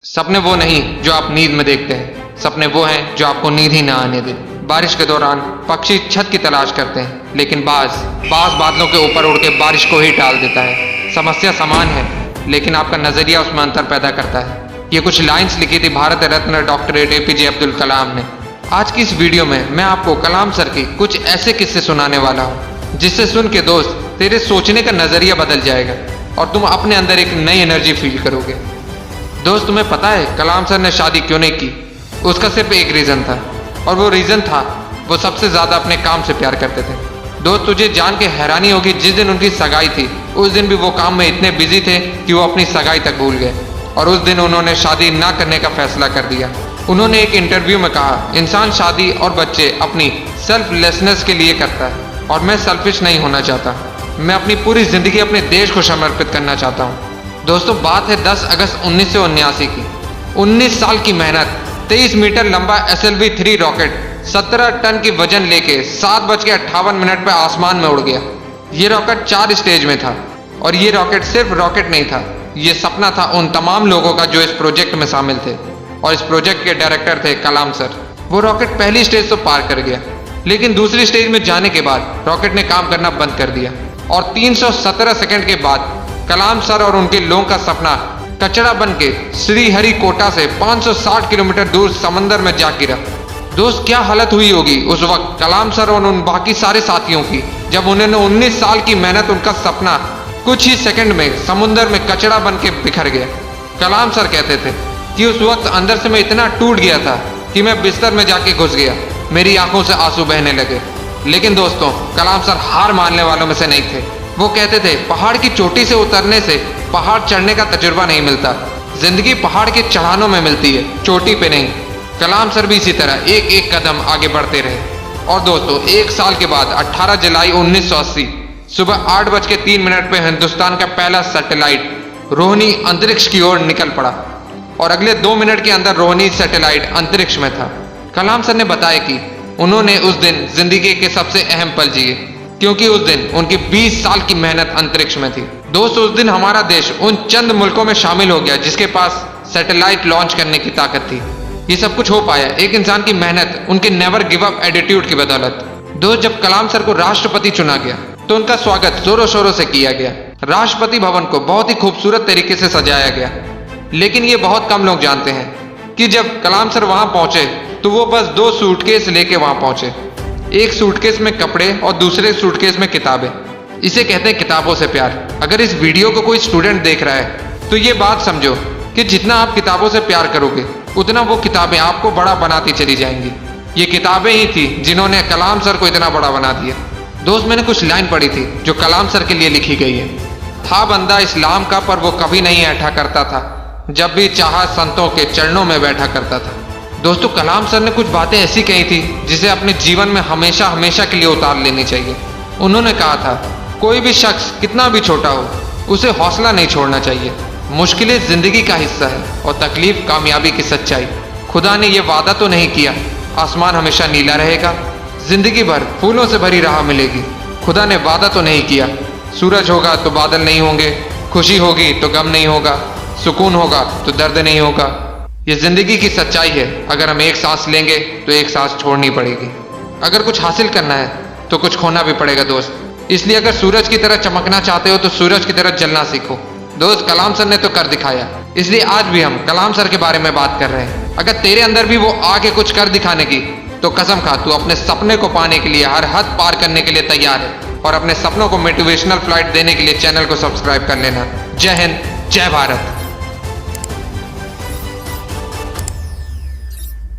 सपने वो नहीं जो आप नींद में देखते हैं, सपने वो हैं जो आपको नींद ही ना आने दे। बारिश के दौरान पक्षी छत की तलाश करते हैं, लेकिन बाज बादलों के ऊपर उड़ के बारिश को ही टाल देता है। समस्या समान है, लेकिन आपका नजरिया उसमें अंतर पैदा करता है। ये कुछ लाइंस लिखी थी भारत रत्न डॉक्टर APJ अब्दुल कलाम ने। आज की इस वीडियो में मैं आपको कलाम सर की कुछ ऐसे किस्से सुनाने वाला हूँ, जिससे सुन के दोस्त तेरे सोचने का नजरिया बदल जाएगा और तुम अपने अंदर एक नई एनर्जी फील करोगे। दोस्त, तुम्हें पता है कलाम सर ने शादी क्यों नहीं की? उसका सिर्फ एक रीजन था, और वो रीजन था वो सबसे ज्यादा अपने काम से प्यार करते थे। दोस्त, तुझे जान के हैरानी होगी, जिस दिन उनकी सगाई थी उस दिन भी वो काम में इतने बिजी थे कि वो अपनी सगाई तक भूल गए, और उस दिन उन्होंने शादी ना करने का फैसला कर दिया। उन्होंने एक इंटरव्यू में कहा, इंसान शादी और बच्चे अपनी सेल्फलेसनेस के लिए करता है, और मैं सेल्फिश नहीं होना चाहता। मैं अपनी पूरी जिंदगी अपने देश को समर्पित करना चाहता हूँ। दोस्तों, बात है 10 अगस्त 1979 की। 19 साल की मेहनत, 23 मीटर लंबा SLV-3 रॉकेट 17 टन की वजन लेके 7:58 पे आसमान में उड़ गया। ये रॉकेट 4 स्टेज में था, और ये रॉकेट सिर्फ रॉकेट नहीं था, ये सपना था उन तमाम लोगों का जो इस प्रोजेक्ट में शामिल थे, और इस प्रोजेक्ट के डायरेक्टर थे कलाम सर। वो रॉकेट पहली स्टेज तो पार कर गया, लेकिन दूसरी स्टेज में जाने के बाद रॉकेट ने काम करना बंद कर दिया, और 317 सेकंड के बाद कलाम सर और उनके लोगों का सपना कचरा बन के श्रीहरिकोटा से 560 किलोमीटर दूर समंदर में जा गिरा। दोस्त, क्या हालत हुई होगी उस वक्त कलाम सर और उन बाकी सारे साथियों की, जब उन्होंने 19 साल की मेहनत, उनका सपना कुछ ही सेकंड में समुद्र में कचरा बन के बिखर गया। कलाम सर कहते थे कि उस वक्त अंदर से मैं इतना टूट गया था कि मैं बिस्तर में जाके घुस गया, मेरी आंखों से आंसू बहने लगे। लेकिन दोस्तों, कलाम सर हार मानने वालों में से नहीं थे। वो कहते थे, पहाड़ की चोटी से उतरने से पहाड़ चढ़ने का तजुर्बा नहीं मिलता, जिंदगी पहाड़ के चढ़ानों में मिलती है, चोटी पे नहीं। कलाम सर भी इसी तरह एक एक कदम आगे बढ़ते रहे। और दोस्तों, एक साल के बाद 18 जुलाई 1980 सुबह 8:03 पे हिंदुस्तान का पहला सैटेलाइट रोहिणी अंतरिक्ष की ओर निकल पड़ा, और अगले 2 मिनट के अंदर रोहिणी सैटेलाइट अंतरिक्ष में था। कलाम सर ने बताया कि उन्होंने उस दिन जिंदगी के सबसे अहम पल जिए, क्योंकि उस दिन उनकी 20 साल की मेहनत अंतरिक्ष में थी। दोस्त, उस दिन हमारा देश उन चंद मुल्कों में शामिल हो गया जिसके पास सैटेलाइट लॉन्च करने की ताकत थी। ये सब कुछ हो पाया एक इंसान की मेहनत, उनके नेवर गिव अप एटीट्यूड की बदौलत। दोस्त, जब कलाम सर को राष्ट्रपति चुना गया तो उनका स्वागत जोरों शोरों से किया गया। राष्ट्रपति भवन को बहुत ही खूबसूरत तरीके से सजाया गया, लेकिन ये बहुत कम लोग जानते हैं कि जब कलाम सर वहां पहुंचे तो वो बस 2 सूटकेस लेके वहां पहुंचे। एक सूटकेस में कपड़े और दूसरे सूटकेस में किताबें। इसे कहते हैं किताबों से प्यार। अगर इस वीडियो को कोई स्टूडेंट देख रहा है तो ये बात समझो कि जितना आप किताबों से प्यार करोगे उतना वो किताबें आपको बड़ा बनाती चली जाएंगी। ये किताबें ही थी जिन्होंने कलाम सर को इतना बड़ा बना दिया। दोस्त, मैंने कुछ लाइन पढ़ी थी जो कलाम सर के लिए लिखी गई है। था बंदा इस्लाम का पर वो कभी नहीं ऐठा करता था, जब भी चाहा संतों के चरणों में बैठा करता था। दोस्तों, कलाम सर ने कुछ बातें ऐसी कही थी जिसे अपने जीवन में हमेशा हमेशा के लिए उतार लेनी चाहिए। उन्होंने कहा था, कोई भी शख्स कितना भी छोटा हो, उसे हौसला नहीं छोड़ना चाहिए। मुश्किलें जिंदगी का हिस्सा है और तकलीफ कामयाबी की सच्चाई। खुदा ने यह वादा तो नहीं किया आसमान हमेशा नीला रहेगा, जिंदगी भर फूलों से भरी राह मिलेगी। खुदा ने वादा तो नहीं किया सूरज होगा तो बादल नहीं होंगे, खुशी होगी तो गम नहीं होगा, सुकून होगा तो दर्द नहीं होगा। ये जिंदगी की सच्चाई है। अगर हम एक सांस लेंगे तो एक सांस छोड़नी पड़ेगी। अगर कुछ हासिल करना है तो कुछ खोना भी पड़ेगा दोस्त। इसलिए अगर सूरज की तरह चमकना चाहते हो तो सूरज की तरह जलना सीखो। दोस्त, कलाम सर ने तो कर दिखाया, इसलिए आज भी हम कलाम सर के बारे में बात कर रहे हैं। अगर तेरे अंदर भी वो आके कुछ कर दिखाने की, तो कसम खा तू अपने सपने को पाने के लिए हर हद पार करने के लिए तैयार है। और अपने सपनों को मोटिवेशनल फ्लाइट देने के लिए चैनल को सब्सक्राइब कर लेना। जय हिंद, जय भारत।